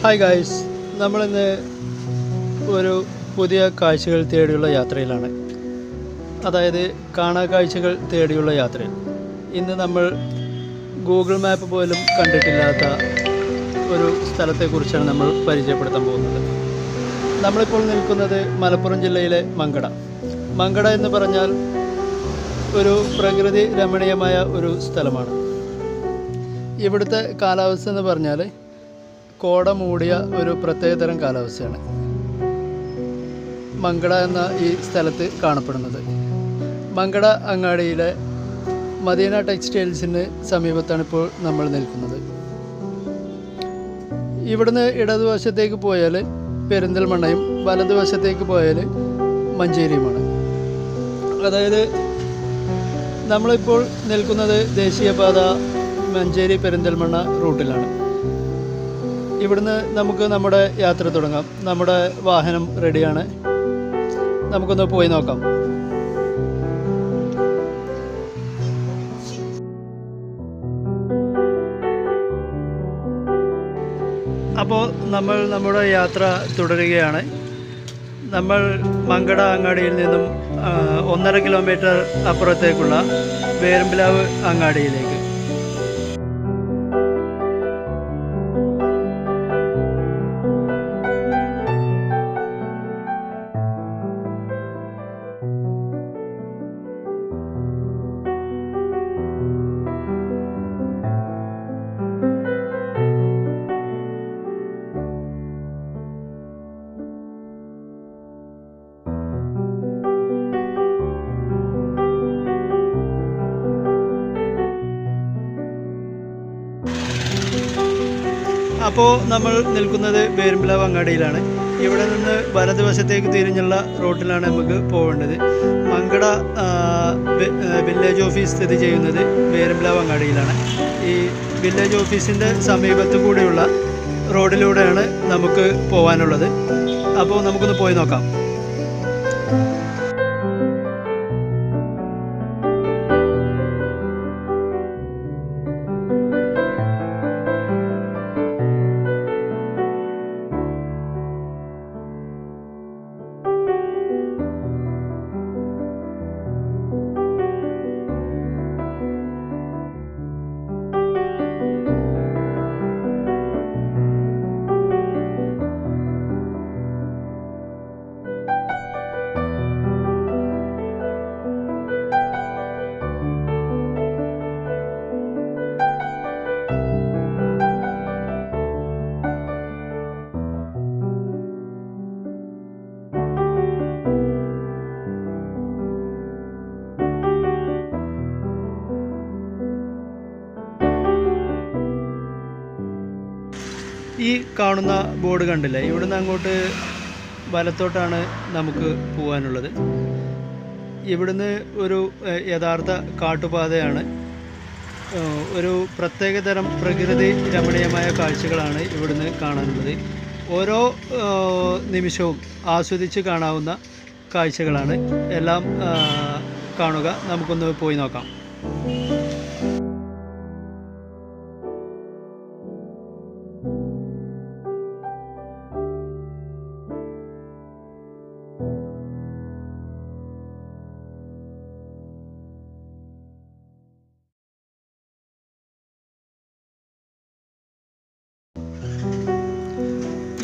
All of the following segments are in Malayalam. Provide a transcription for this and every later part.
ഹായ് ഗായ്സ്, നമ്മളിന്ന് ഒരു പുതിയ കാഴ്ചകൾ തേടിയുള്ള യാത്രയിലാണ്. അതായത് കാണാ കാഴ്ചകൾ തേടിയുള്ള യാത്രയിൽ. ഇന്ന് നമ്മൾ ഗൂഗിൾ മാപ്പ് പോലും കണ്ടിട്ടില്ലാത്ത ഒരു സ്ഥലത്തെക്കുറിച്ചാണ് നമ്മൾ പരിചയപ്പെടുത്താൻ പോകുന്നത്. നമ്മളിപ്പോൾ നിൽക്കുന്നത് മലപ്പുറം ജില്ലയിലെ മങ്കട എന്ന് പറഞ്ഞാൽ ഒരു പ്രകൃതി രമണീയമായ ഒരു സ്ഥലമാണ്. ഇവിടുത്തെ കാലാവസ്ഥ എന്ന് പറഞ്ഞാൽ കോട മൂടിയ ഒരു പ്രത്യേകതരം കാലാവസ്ഥയാണ് മങ്കട എന്ന ഈ സ്ഥലത്ത് കാണപ്പെടുന്നത്. മങ്കട അങ്ങാടിയിലെ മദീന ടെക്സ്റ്റൈൽസിന് സമീപത്താണ് ഇപ്പോൾ നമ്മൾ നിൽക്കുന്നത്. ഇവിടുന്ന് ഇടതുവശത്തേക്ക് പോയാൽ പെരിന്തൽമണ്ണയും വലതുവശത്തേക്ക് പോയാൽ മഞ്ചേരിയുമാണ്. അതായത് നമ്മളിപ്പോൾ നിൽക്കുന്നത് ദേശീയപാത മഞ്ചേരി പെരിന്തൽമണ്ണ റൂട്ടിലാണ്. ഇവിടുന്ന് നമുക്ക് നമ്മുടെ യാത്ര തുടങ്ങാം. നമ്മുടെ വാഹനം റെഡിയാണ്, നമുക്കൊന്ന് പോയി നോക്കാം. അപ്പോൾ നമ്മൾ നമ്മുടെ യാത്ര തുടരുകയാണ്. നമ്മൾ മങ്കട അങ്ങാടിയിൽ നിന്നും 1.5 കിലോമീറ്റർ അപ്പുറത്തേക്കുള്ള വേരമ്പിലാവ് അങ്ങാടിയിലേക്ക്. അപ്പോൾ നമ്മൾ നിൽക്കുന്നത് വേരമ്പിലാവ് അങ്ങാടിയിലാണ്. ഇവിടെ നിന്ന് വലതുവശത്തേക്ക് തിരിഞ്ഞുള്ള റോട്ടിലാണ് നമുക്ക് പോകേണ്ടത്. മങ്കട വില്ലേജ് ഓഫീസ് സ്ഥിതി ചെയ്യുന്നത് വേരമ്പിലാവ് അങ്ങാടിയിലാണ്. ഈ വില്ലേജ് ഓഫീസിൻ്റെ സമീപത്തു കൂടിയുള്ള റോഡിലൂടെയാണ് നമുക്ക് പോകാനുള്ളത്. അപ്പോൾ നമുക്കൊന്ന് പോയി നോക്കാം. ഈ കാണുന്ന ബോർഡ് കണ്ടില്ലേ? ഇവിടുന്ന് അങ്ങോട്ട് വലത്തോട്ടാണ് നമുക്ക് പോകാനുള്ളത്. ഇവിടുന്ന് ഒരു യഥാർത്ഥ കാട്ടുപാതയാണ്. ഒരു പ്രത്യേകതരം പ്രകൃതി രമണീയമായ കാഴ്ചകളാണ് ഇവിടുന്ന് കാണാനുള്ളത്. ഓരോ നിമിഷവും ആസ്വദിച്ച് കാണാവുന്ന കാഴ്ചകളാണ്. എല്ലാം കാണുക. നമുക്കൊന്ന് പോയി നോക്കാം.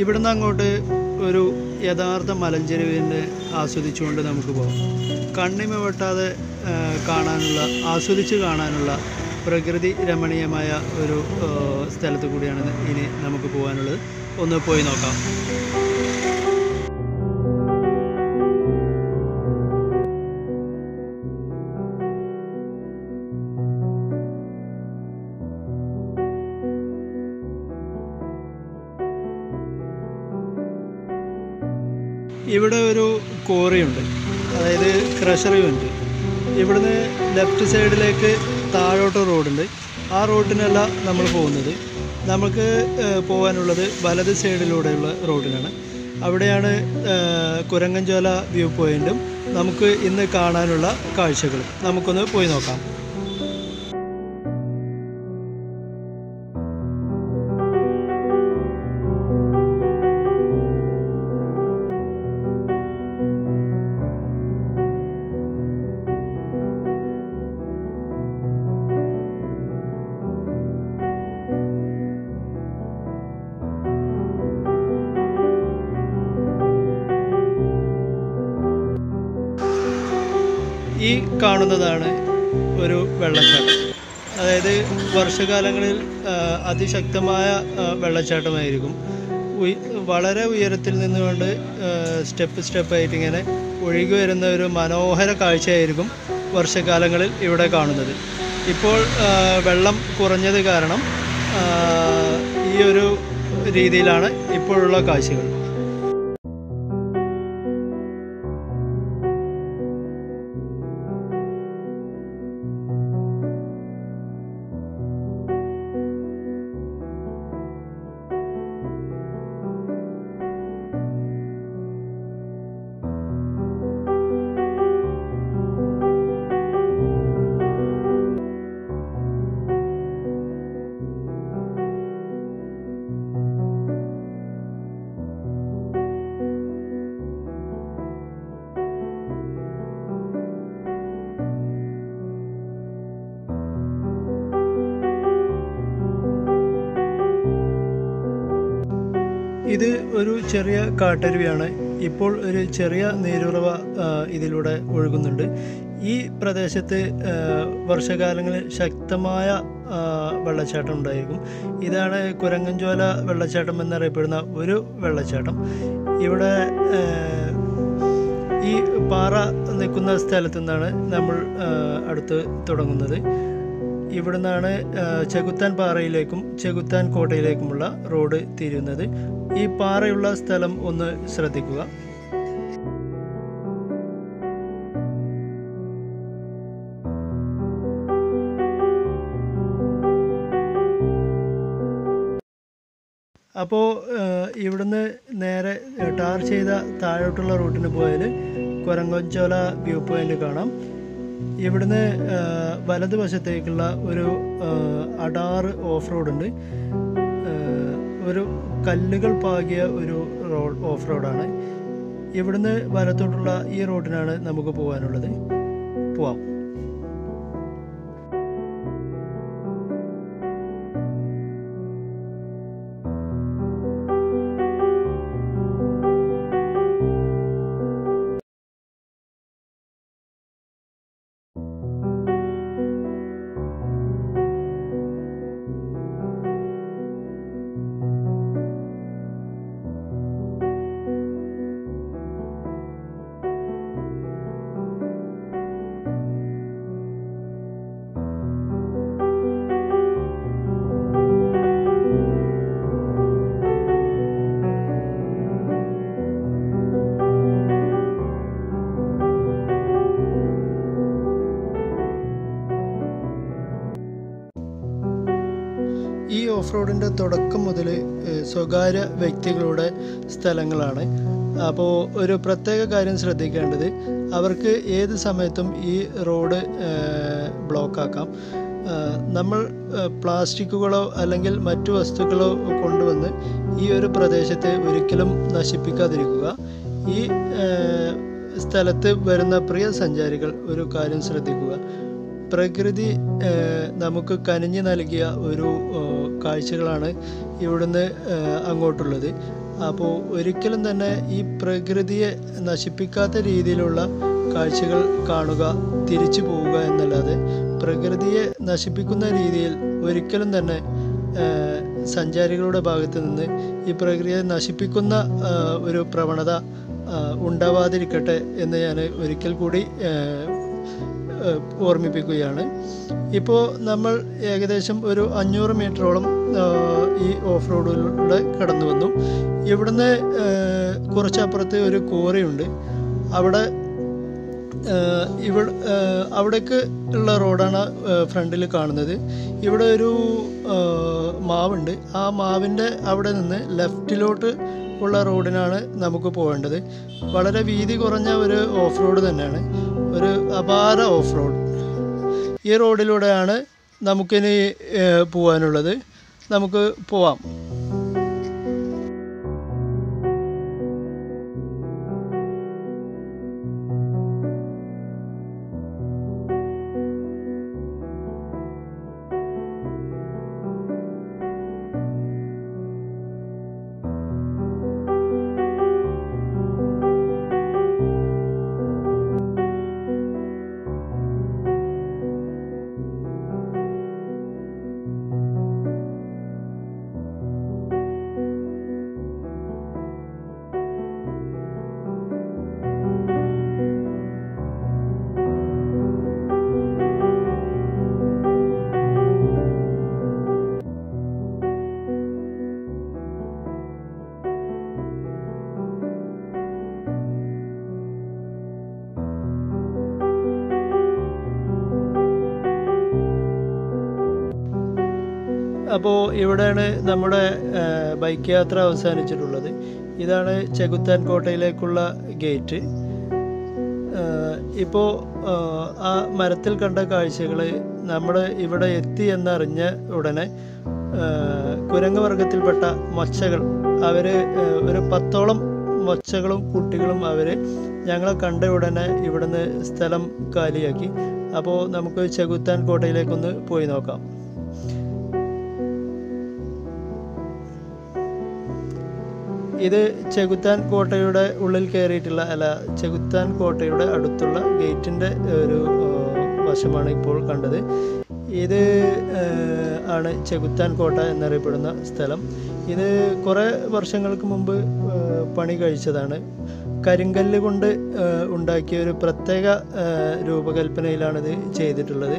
ഇവിടുന്ന് അങ്ങോട്ട് ഒരു യഥാർത്ഥ മലഞ്ചെരുവിനെ ആസ്വദിച്ചുകൊണ്ട് നമുക്ക് പോകാം. കണ്ണിമ വെട്ടാതെ കാണാനുള്ള, ആസ്വദിച്ച് കാണാനുള്ള പ്രകൃതി രമണീയമായ ഒരു സ്ഥലത്ത് കൂടിയാണ് ഇനി നമുക്ക് പോകാനുള്ളത്. ഒന്ന് പോയി നോക്കാം. ഇവിടെ ഒരു കോറിയുണ്ട്, അതായത് ക്രഷറിയുണ്ട്. ഇവിടുന്ന് ലെഫ്റ്റ് സൈഡിലേക്ക് താഴോട്ട് റോഡുണ്ട്. ആ റോഡിനല്ല നമ്മൾ പോകുന്നത്. നമുക്ക് പോകാനുള്ളത് വലത് സൈഡിലൂടെയുള്ള റോഡിനാണ്. അവിടെയാണ് കുരങ്ങൻചോല വ്യൂ പോയിൻറ്റും നമുക്ക് ഇന്ന് കാണാനുള്ള കാഴ്ചകളും. നമുക്കൊന്ന് പോയി നോക്കാം. ഈ കാണുന്നതാണ് ഒരു വെള്ളച്ചാട്ടം. അതായത് വർഷകാലങ്ങളിൽ അതിശക്തമായ വെള്ളച്ചാട്ടമായിരിക്കും. വളരെ ഉയരത്തിൽ നിന്നുകൊണ്ട് സ്റ്റെപ്പായിട്ട് ഇങ്ങനെ ഒഴുകി വരുന്ന ഒരു മനോഹര കാഴ്ചയായിരിക്കും വർഷകാലങ്ങളിൽ ഇവിടെ കാണുന്നത്. ഇപ്പോൾ വെള്ളം കുറഞ്ഞത് കാരണം ഈ ഒരു രീതിയിലാണ് ഇപ്പോഴുള്ള കാഴ്ചകൾ. ഇത് ഒരു ചെറിയ കാട്ടരുവിയാണ്. ഇപ്പോൾ ഒരു ചെറിയ നീരുറവ ഇതിലൂടെ ഒഴുകുന്നുണ്ട്. ഈ പ്രദേശത്ത് വർഷകാലങ്ങളിൽ ശക്തമായ വെള്ളച്ചാട്ടം ഉണ്ടായിരിക്കും. ഇതാണ് കുരങ്ങൻചോല വെള്ളച്ചാട്ടം എന്നറിയപ്പെടുന്ന ഒരു വെള്ളച്ചാട്ടം. ഇവിടെ ഈ പാറ നിൽക്കുന്ന സ്ഥലത്തു നിന്നാണ് നമ്മൾ അടുത്ത് തുടങ്ങുന്നത്. ഇവിടുന്നാണ് ചെകുത്താൻ പാറയിലേക്കും ചെകുത്താൻ കോട്ടയിലേക്കുമുള്ള റോഡ് തിരിയുന്നത്. ഈ പാറയുള്ള സ്ഥലം ഒന്ന് ശ്രദ്ധിക്കുക. അപ്പോൾ ഇവിടുന്ന് നേരെ ടാർ ചെയ്ത താഴോട്ടുള്ള റൂട്ടിന് പോയാൽ കുരങ്ങൻചോല വ്യൂ പോയിൻ്റ് കാണാം. ഇവിടുന്ന് വലതുവശത്തേക്കുള്ള ഒരു അടാറ് ഓഫ് റോഡുണ്ട്. ഒരു കല്ലുകൾ പാകിയ ഒരു ഓഫ് റോഡാണ്. ഇവിടുന്ന് വലത്തോട്ടുള്ള ഈ റോഡിനാണ് നമുക്ക് പോകാനുള്ളത്. പോവാം. ഈ ഓഫ് റോഡിൻ്റെ തുടക്കം മുതൽ സ്വകാര്യ വ്യക്തികളുടെ സ്ഥലങ്ങളാണ്. അപ്പോൾ ഒരു പ്രത്യേക കാര്യം ശ്രദ്ധിക്കേണ്ടത്, അവർക്ക് ഏത് സമയത്തും ഈ റോഡ് ബ്ലോക്കാക്കാം. നമ്മൾ പ്ലാസ്റ്റിക്കുകളോ അല്ലെങ്കിൽ മറ്റു വസ്തുക്കളോ കൊണ്ടുവന്ന് ഈ ഒരു പ്രദേശത്തെ ഒരിക്കലും നശിപ്പിക്കാതിരിക്കുക. ഈ സ്ഥലത്ത് വരുന്ന പ്രിയ സഞ്ചാരികൾ ഒരു കാര്യം ശ്രദ്ധിക്കുക. പ്രകൃതി നമുക്ക് കനിഞ്ഞു നൽകിയ ഒരു കാഴ്ചകളാണ് ഇവിടുന്ന് അങ്ങോട്ടുള്ളത്. അപ്പോൾ ഒരിക്കലും തന്നെ ഈ പ്രകൃതിയെ നശിപ്പിക്കാത്ത രീതിയിലുള്ള കാഴ്ചകൾ കാണുക, തിരിച്ചു പോവുക എന്നല്ലാതെ പ്രകൃതിയെ നശിപ്പിക്കുന്ന രീതിയിൽ ഒരിക്കലും തന്നെ സഞ്ചാരികളുടെ ഭാഗത്ത് നിന്ന് ഈ പ്രകൃതിയെ നശിപ്പിക്കുന്ന ഒരു പ്രവണത ഉണ്ടാവാതിരിക്കട്ടെ എന്ന് ഞാൻ ഒരിക്കൽ കൂടി ഓർമ്മിപ്പിക്കുകയാണ്. ഇപ്പോൾ നമ്മൾ ഏകദേശം ഒരു 500 മീറ്ററോളം ഈ ഓഫ് റോഡിലൂടെ കടന്നു വന്നു. ഇവിടുന്ന് കുറച്ചപ്പുറത്ത് ഒരു കോറിയുണ്ട്. അവിടേക്ക് ഉള്ള റോഡാണ് ഫ്രണ്ടിൽ കാണുന്നത്. ഇവിടെ ഒരു മാവുണ്ട്. ആ മാവിൻ്റെ അവിടെ നിന്ന് ലെഫ്റ്റിലോട്ട് ഉള്ള റോഡിനാണ് നമുക്ക് പോകേണ്ടത്. വളരെ വീതി കുറഞ്ഞ ഒരു ഓഫ് റോഡ് തന്നെയാണ്, ഒരു അപാര ഓഫ് റോഡ്. ഈ റോഡിലൂടെയാണ് നമുക്കിനി പോകാനുള്ളത്. നമുക്ക് പോവാം. അപ്പോൾ ഇവിടെയാണ് നമ്മുടെ ബൈക്ക് യാത്ര അവസാനിച്ചിട്ടുള്ളത്. ഇതാണ് ചെകുത്താൻ കോട്ടയിലേക്കുള്ള ഗേറ്റ്. ഇപ്പോൾ ആ മരത്തിൽ കണ്ട കാഴ്ചകൾ നമ്മൾ ഇവിടെ എത്തി എന്നറിഞ്ഞ ഉടനെ കുരങ്ങ് വർഗത്തിൽപ്പെട്ട മൊച്ചകൾ അവർ ഒരു 10ഓളം മൊച്ചകളും കുട്ടികളും അവർ ഞങ്ങളെ കണ്ട ഉടനെ ഇവിടുന്ന് സ്ഥലം കാലിയാക്കി. അപ്പോൾ നമുക്ക് ചെകുത്താൻ കോട്ടയിലേക്കൊന്ന് പോയി നോക്കാം. ഇത് ചെകുത്താൻ കോട്ടയുടെ ഉള്ളിൽ കയറിയിട്ടുള്ള ചെകുത്താൻ കോട്ടയുടെ അടുത്തുള്ള ഗേറ്റിൻ്റെ ഒരു വശമാണ് ഇപ്പോൾ കണ്ടത്. ഇത് ആണ് ചെകുത്താൻ കോട്ട എന്നറിയപ്പെടുന്ന സ്ഥലം. ഇത് കുറേ വർഷങ്ങൾക്ക് മുമ്പ് പണി കഴിച്ചതാണ്. കരിങ്കല്ല് കൊണ്ട് ഉണ്ടാക്കിയ ഒരു പ്രത്യേക രൂപകൽപ്പനയിലാണിത് ചെയ്തിട്ടുള്ളത്.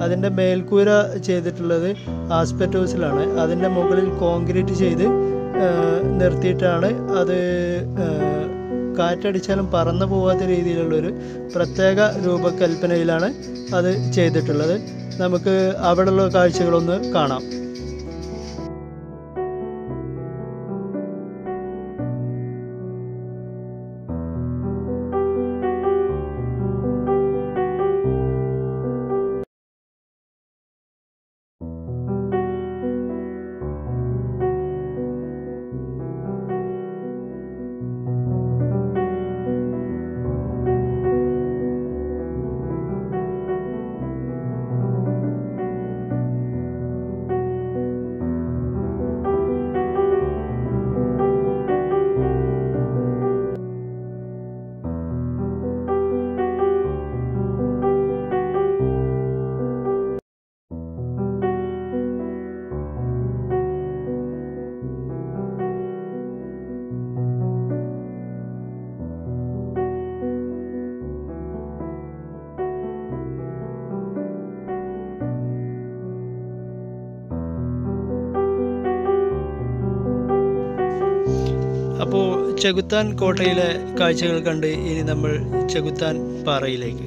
അതിൻ്റെ മേൽക്കൂര ചെയ്തിട്ടുള്ളത് ആസ്പെറ്റോസിലാണ്. അതിൻ്റെ മുകളിൽ കോൺക്രീറ്റ് ചെയ്ത് നിർത്തിയിട്ടാണ് അത് കാറ്റടിച്ചാലും പറന്നു പോകാത്ത രീതിയിലുള്ളൊരു പ്രത്യേക രൂപകൽപ്പനയിലാണ് അത് ചെയ്തിട്ടുള്ളത്. നമുക്ക് അവിടെയുള്ള കാഴ്ചകളൊന്ന് കാണാം. അപ്പോൾ ചെകുത്താൻ കോട്ടയിലെ കാഴ്ചകൾ കണ്ട് ഇനി നമ്മൾ ചെകുത്താൻ പാറയിലേക്ക്.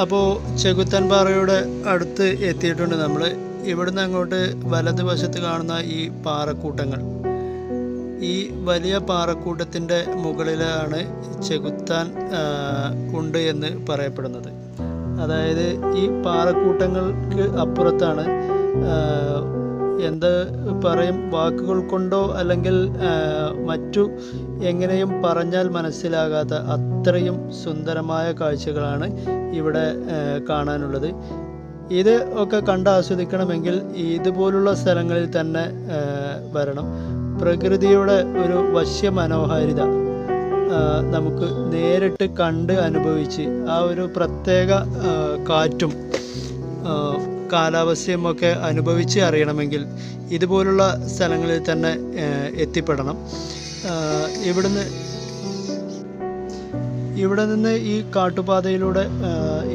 അപ്പോൾ ചെകുത്താൻ പാറയുടെ അടുത്ത് എത്തിയിട്ടുണ്ട് നമ്മൾ. ഇവിടുന്ന് അങ്ങോട്ട് വലതുവശത്ത് കാണുന്ന ഈ പാറക്കൂട്ടങ്ങൾ, ഈ വലിയ പാറക്കൂട്ടത്തിൻ്റെ മുകളിലാണ് ചെകുത്താൻ ഉണ്ട് എന്ന് പറയപ്പെടുന്നത്. അതായത് ഈ പാറക്കൂട്ടങ്ങൾക്ക് അപ്പുറത്താണ് എന്ത് പറയും, വാക്കുകൾ കൊണ്ടോ അല്ലെങ്കിൽ മറ്റു എങ്ങനെയും പറഞ്ഞാൽ മനസ്സിലാകാത്ത അത്രയും സുന്ദരമായ കാഴ്ചകളാണ് ഇവിടെ കാണാനുള്ളത്. ഇത് ഒക്കെ കണ്ട് ആസ്വദിക്കണമെങ്കിൽ ഇതുപോലുള്ള സ്ഥലങ്ങളിൽ തന്നെ വരണം. പ്രകൃതിയുടെ ഒരു വശ്യ മനോഹാരിത നമുക്ക് നേരിട്ട് കണ്ട് അനുഭവിച്ച് ആ ഒരു പ്രത്യേക കാറ്റും കാലാവസ്ഥയും ഒക്കെ അനുഭവിച്ച് അറിയണമെങ്കിൽ ഇതുപോലുള്ള സ്ഥലങ്ങളിൽ തന്നെ എത്തിപ്പെടണം. ഇവിടെ നിന്ന് ഈ കാട്ടുപാതയിലൂടെ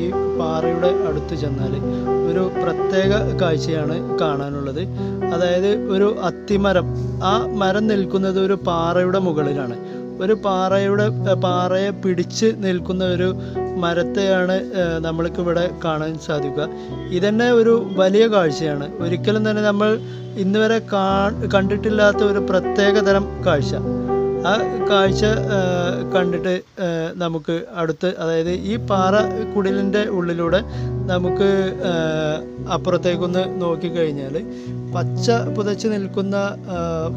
ഈ പാറയുടെ അടുത്ത് ചെന്നാൽ ഒരു പ്രത്യേക കാഴ്ചയാണ് കാണാനുള്ളത്. അതായത് ഒരു അത്തിമരം, ആ മരം നിൽക്കുന്നത് ഒരു പാറയുടെ മുകളിലാണ്. ഒരു പാറയെ പിടിച്ച് നിൽക്കുന്ന ഒരു മരത്തെയാണ് നമ്മൾക്ക് ഇവിടെ കാണാൻ സാധിക്കുക. ഇതന്നെ ഒരു വലിയ കാഴ്ചയാണ്. ഒരിക്കലും തന്നെ നമ്മൾ ഇന്ന് വരെ കണ്ടിട്ടില്ലാത്ത ഒരു പ്രത്യേകതരം കാഴ്ച. ആ കാഴ്ച കണ്ടിട്ട് നമുക്ക് അടുത്ത്, അതായത് ഈ പാറ കുടിലിൻ്റെ ഉള്ളിലൂടെ നമുക്ക് അപ്പുറത്തേക്കൊന്ന് നോക്കിക്കഴിഞ്ഞാൽ പച്ച പുതച്ച് നിൽക്കുന്ന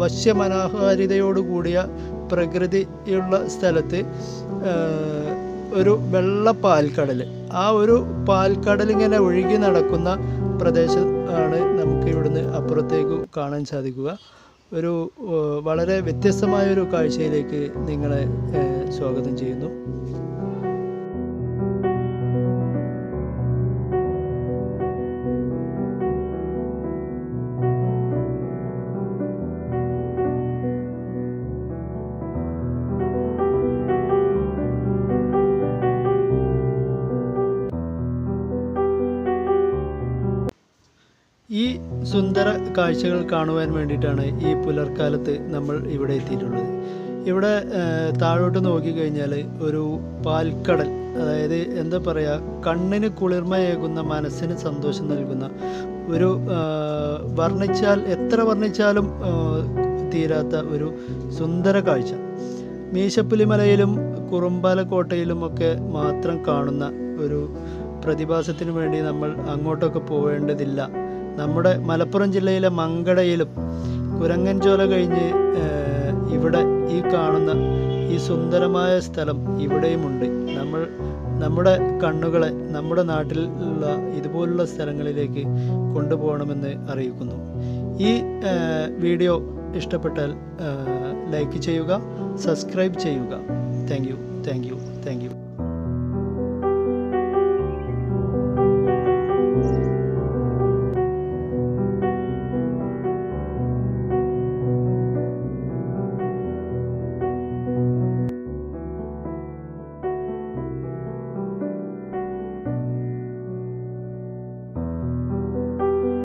വശ്യമനോഹാരിതയോട് കൂടിയ പ്രകൃതിയുള്ള സ്ഥലത്ത് ഒരു വെള്ള പാൽക്കടൽ, ആ ഒരു പാൽക്കടൽ ഇങ്ങനെ ഒഴുകി നടക്കുന്ന പ്രദേശം ആണ് നമുക്ക് ഇവിടുന്ന് അപ്പുറത്തേക്ക് കാണാൻ സാധിക്കുക. ഒരു വളരെ വ്യത്യസ്തമായൊരു കാഴ്ചയിലേക്ക് നിങ്ങളെ സ്വാഗതം ചെയ്യുന്നു. ഈ സുന്ദര കാഴ്ചകൾ കാണുവാൻ വേണ്ടിയിട്ടാണ് ഈ പുലർക്കാലത്ത് നമ്മൾ ഇവിടെ എത്തിയിട്ടുള്ളത്. ഇവിടെ താഴോട്ട് നോക്കിക്കഴിഞ്ഞാൽ ഒരു പാൽക്കടൽ, അതായത് എന്താ പറയുക, കണ്ണിന് കുളിർമയേകുന്ന, മനസ്സിന് സന്തോഷം നൽകുന്ന ഒരു എത്ര വർണ്ണിച്ചാലും തീരാത്ത ഒരു സുന്ദര കാഴ്ച. മീശപ്പുലിമലയിലും കുറുമ്പാലക്കോട്ടയിലും ഒക്കെ മാത്രം കാണുന്ന ഒരു പ്രതിഭാസത്തിന് വേണ്ടി നമ്മൾ അങ്ങോട്ടൊക്കെ പോവേണ്ടതില്ല. നമ്മുടെ മലപ്പുറം ജില്ലയിലെ മങ്കടയിലും കുരങ്ങൻചോല കഴിഞ്ഞ് ഇവിടെ ഈ കാണുന്ന ഈ സുന്ദരമായ സ്ഥലം ഇവിടെയുമുണ്ട്. നമ്മുടെ കണ്ണുകളെ നമ്മുടെ നാട്ടിലുള്ള ഇതുപോലുള്ള സ്ഥലങ്ങളിലേക്ക് കൊണ്ടുപോകണമെന്ന് അറിയിക്കുന്നു. ഈ വീഡിയോ ഇഷ്ടപ്പെട്ടാൽ ലൈക്ക് ചെയ്യുക, സബ്സ്ക്രൈബ് ചെയ്യുക. Thank you.